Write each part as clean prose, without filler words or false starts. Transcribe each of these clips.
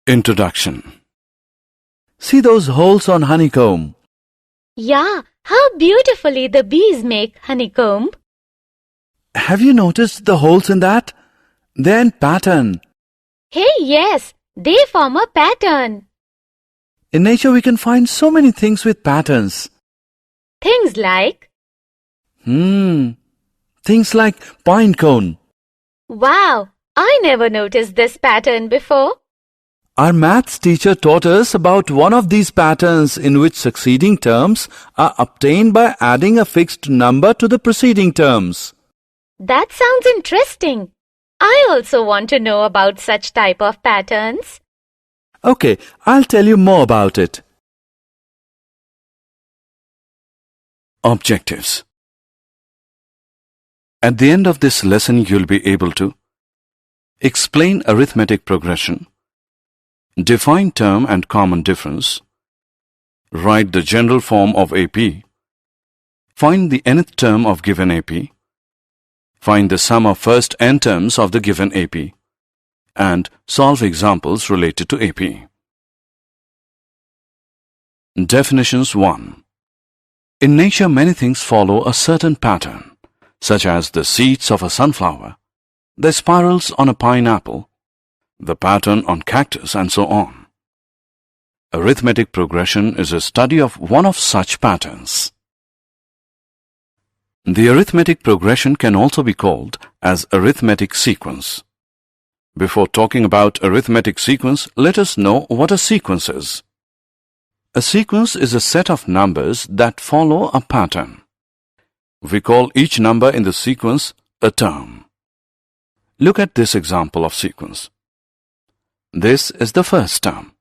Introduction. See those holes on honeycomb. Yeah, how beautifully the bees make honeycomb. Have you noticed the holes in that? They're in pattern. Hey, yes, they form a pattern. In nature we can find so many things with patterns. Things like, Things like pine cone. wow, I never noticed this pattern before. Our maths teacher taught us about one of these patterns in which succeeding terms are obtained by adding a fixed number to the preceding terms. That sounds interesting. I also want to know about such type of patterns. Okay, I'll tell you more about it. Objectives. At the end of this lesson, you'll be able to explain arithmetic progression, define term and common difference, write the general form of AP, find the nth term of given AP, find the sum of first n terms of the given AP, and solve examples related to AP. Definitions 1. In nature, many things follow a certain pattern, such as the seeds of a sunflower, the spirals on a pineapple, the pattern on cactus, and so on. Arithmetic progression is a study of one of such patterns. The arithmetic progression can also be called as arithmetic sequence. Before talking about arithmetic sequence, let us know what a sequence is. A sequence is a set of numbers that follow a pattern. We call each number in the sequence a term. Look at this example of sequence. This is the first term.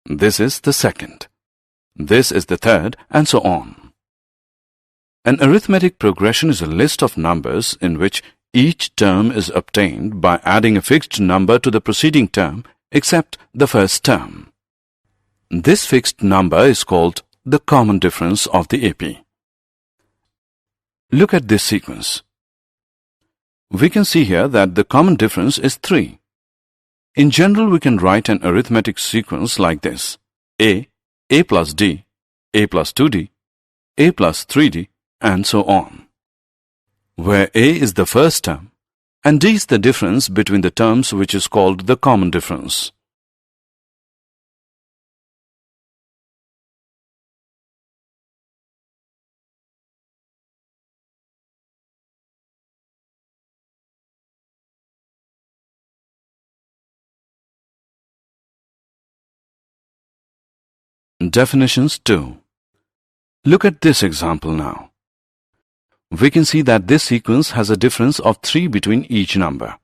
This is the second. This is the third, and so on. An arithmetic progression is a list of numbers in which each term is obtained by adding a fixed number to the preceding term except the first term. This fixed number is called the common difference of the AP. Look at this sequence. We can see here that the common difference is 3. In general, we can write an arithmetic sequence like this: A plus D, A plus 2D, A plus 3D, and so on, where A is the first term and D is the difference between the terms, which is called the common difference. Definitions 2. Look at this example now. We can see that this sequence has a difference of 3 between each number.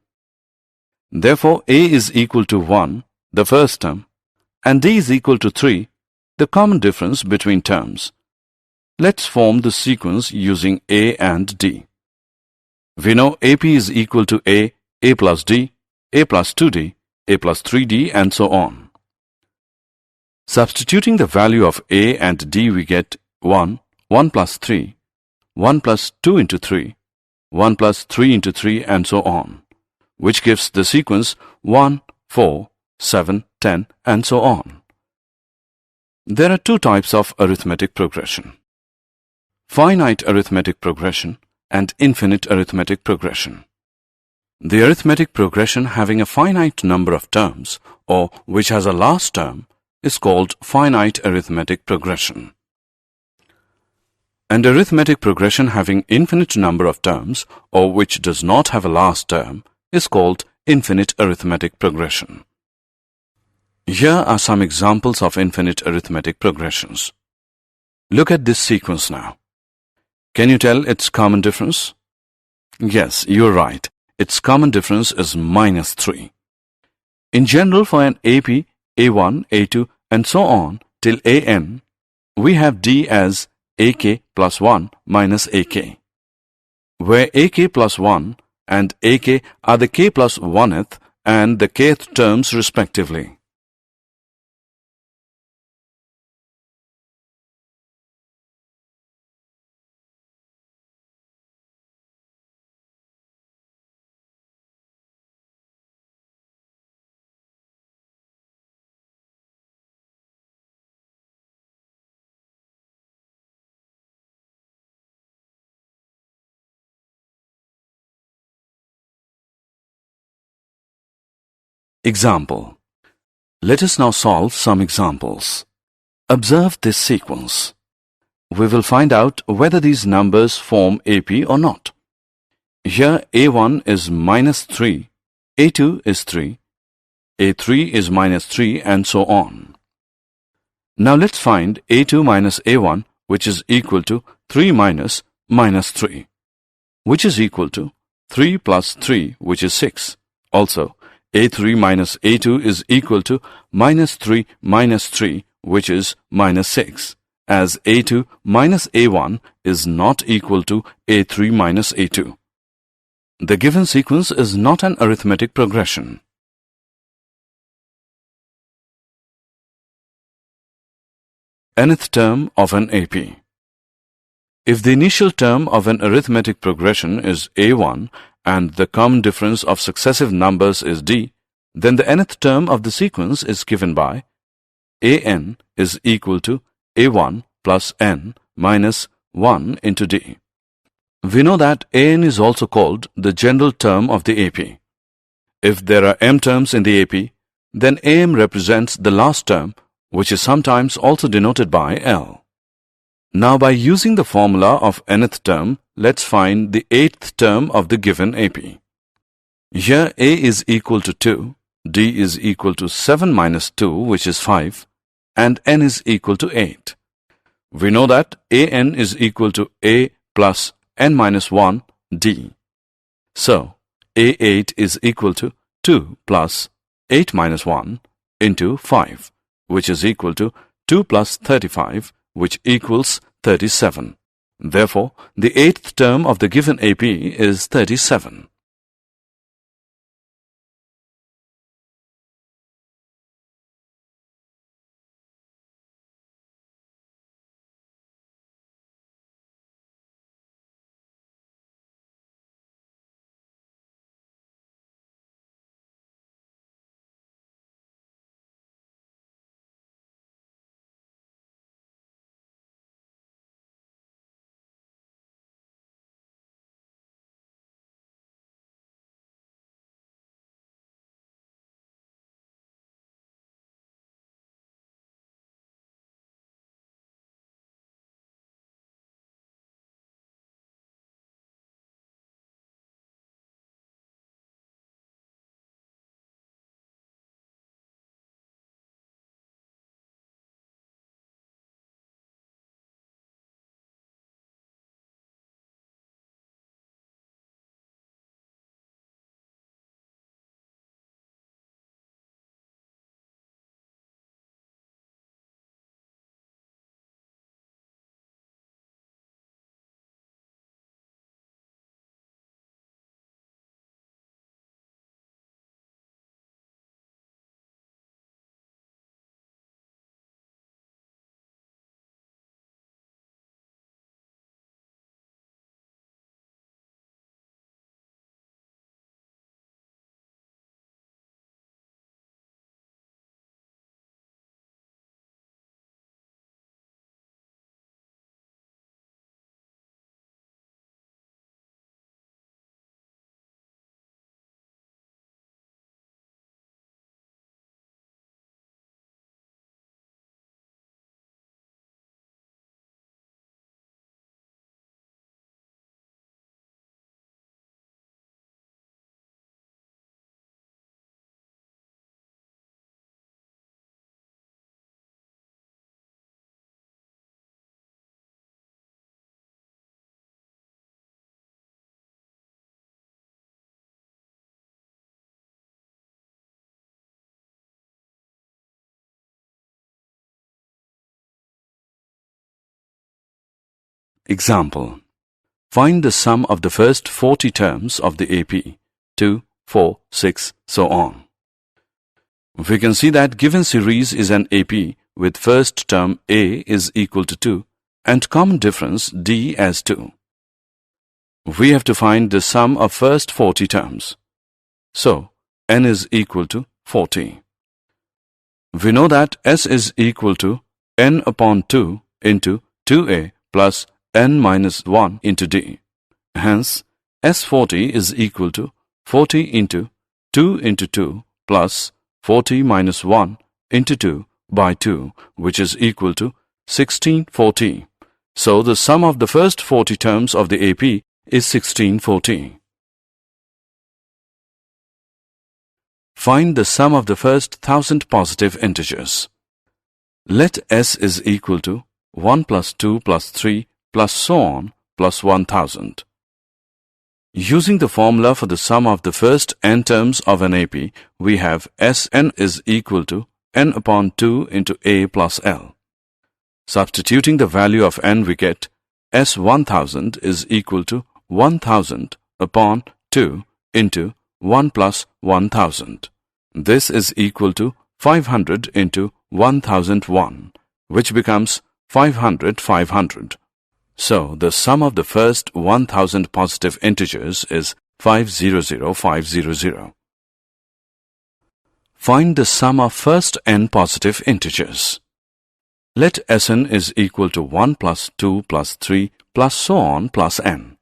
Therefore, A is equal to 1, the first term, and D is equal to 3, the common difference between terms. Let's form the sequence using A and D. We know AP is equal to A plus D, A plus 2D, A plus 3D, and so on. Substituting the value of A and D, we get 1, 1 plus 3, 1 plus 2 into 3, 1 plus 3 into 3, and so on, which gives the sequence 1, 4, 7, 10, and so on. There are two types of arithmetic progression: finite arithmetic progression and infinite arithmetic progression. The arithmetic progression having a finite number of terms, or which has a last term, is called finite arithmetic progression. And arithmetic progression having infinite number of terms, or which does not have a last term, is called infinite arithmetic progression. Here are some examples of infinite arithmetic progressions. Look at this sequence now. Can you tell its common difference? Yes, you're right. Its common difference is -3. In general, for an AP, A1, A2, and so on till AN, we have D as AK plus 1 minus AK, where AK plus 1 and AK are the K plus 1th and the kth terms respectively. Example. Let us now solve some examples. Observe this sequence. We will find out whether these numbers form AP or not. Here A1 is minus 3, A2 is 3, A3 is minus 3, and so on. Now let's find A2 minus A1, which is equal to 3 minus minus 3, which is equal to 3 plus 3, which is 6. Also, A3 minus A2 is equal to minus 3 minus 3, which is minus 6, as A2 minus A1 is not equal to A3 minus A2. The given sequence is not an arithmetic progression. Nth term of an AP. If the initial term of an arithmetic progression is A1 and the common difference of successive numbers is D, then the nth term of the sequence is given by An is equal to A1 plus n minus 1 into D. We know that An is also called the general term of the AP. If there are m terms in the AP, then Am represents the last term, which is sometimes also denoted by L. Now by using the formula of nth term, let's find the 8th term of the given AP. Here A is equal to 2, D is equal to 7 minus 2, which is 5, and n is equal to 8. We know that An is equal to A plus n minus 1 D. So, A8 is equal to 2 plus 8 minus 1 into 5, which is equal to 2 plus 35, which equals 37. Therefore, the 8th term of the given AP is 37. Example. Find the sum of the first 40 terms of the AP, 2, 4, 6, so on. We can see that given series is an AP with first term A is equal to 2 and common difference D as 2. We have to find the sum of first 40 terms. So, n is equal to 40. We know that S is equal to n upon 2 into 2A plus n minus 1 into D. Hence, S40 is equal to 40 into 2 plus 40 minus 1 into 2 by 2, which is equal to 1640. So the sum of the first 40 terms of the AP is 1640. Find the sum of the first 1000 positive integers. Let S is equal to 1 plus 2 plus 3 plus so on plus 1000. Using the formula for the sum of the first n terms of an AP, we have Sn is equal to n upon 2 into A plus L. Substituting the value of n, we get S1000 is equal to 1000 upon 2 into 1 plus 1000. This is equal to 500 into 1001, which becomes 500. So the sum of the first 1000 positive integers is 500. Find the sum of first n positive integers. Let Sn is equal to 1 plus 2 plus 3 plus so on plus n.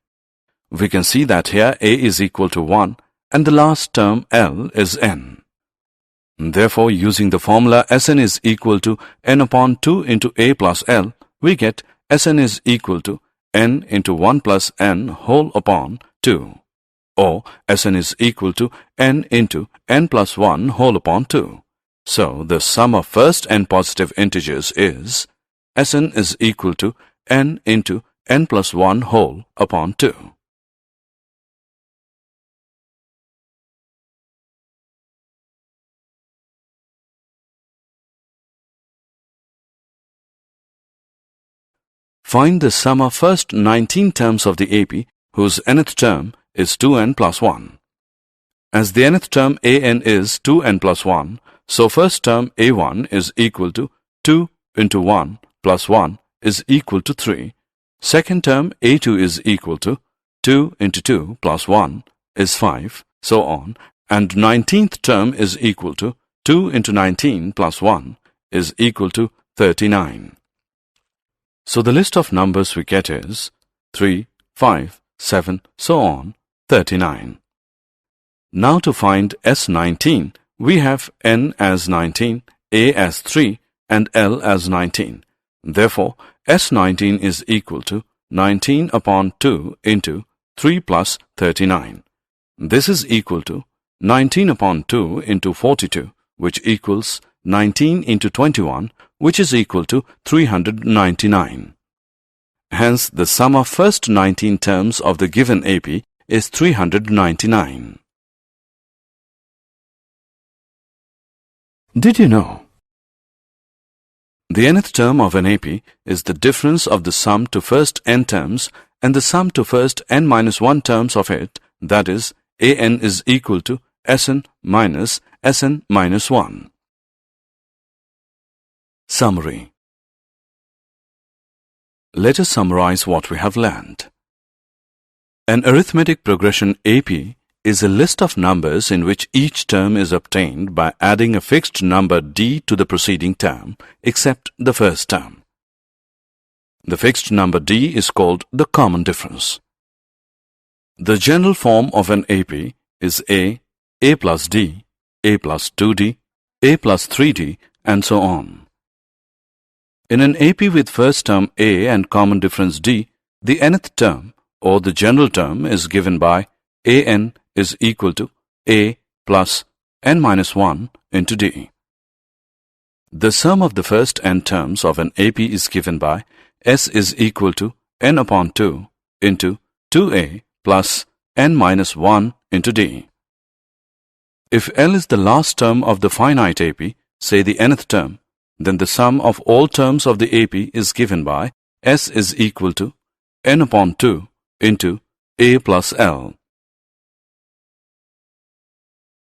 We can see that here A is equal to 1 and the last term L is n. Therefore, using the formula Sn is equal to n upon 2 into A plus L, we get Sn is equal to n into 1 plus n whole upon 2, or Sn is equal to n into n plus 1 whole upon 2. So, the sum of first n positive integers is Sn is equal to n into n plus 1 whole upon 2. Find the sum of first 19 terms of the AP whose nth term is 2n plus 1. As the nth term an is 2n plus 1, so first term a1 is equal to 2 into 1 plus 1 is equal to 3. Second term a2 is equal to 2 into 2 plus 1 is 5, so on. And 19th term is equal to 2 into 19 plus 1 is equal to 39. So the list of numbers we get is 3, 5, 7, so on, 39. Now to find S19, we have n as 19, a as 3, and L as 19. Therefore, S19 is equal to 19 upon 2 into 3 plus 39. This is equal to 19 upon 2 into 42, which equals 19 into 21, which is equal to 399. Hence, the sum of first 19 terms of the given AP is 399. Did you know? The nth term of an AP is the difference of the sum to first n terms and the sum to first n minus 1 terms of it, that is, an is equal to Sn minus Sn minus 1. Summary. Let us summarize what we have learned. An arithmetic progression AP is a list of numbers in which each term is obtained by adding a fixed number d to the preceding term, except the first term. The fixed number d is called the common difference. The general form of an AP is a plus d, a plus 2d, a plus 3d, and so on. In an AP with first term a and common difference d, the nth term or the general term is given by an is equal to a plus n minus 1 into d. The sum of the first n terms of an AP is given by s is equal to n upon 2 into 2a plus n minus 1 into d. If L is the last term of the finite AP, say the nth term, then the sum of all terms of the AP is given by S is equal to n upon 2 into a plus L.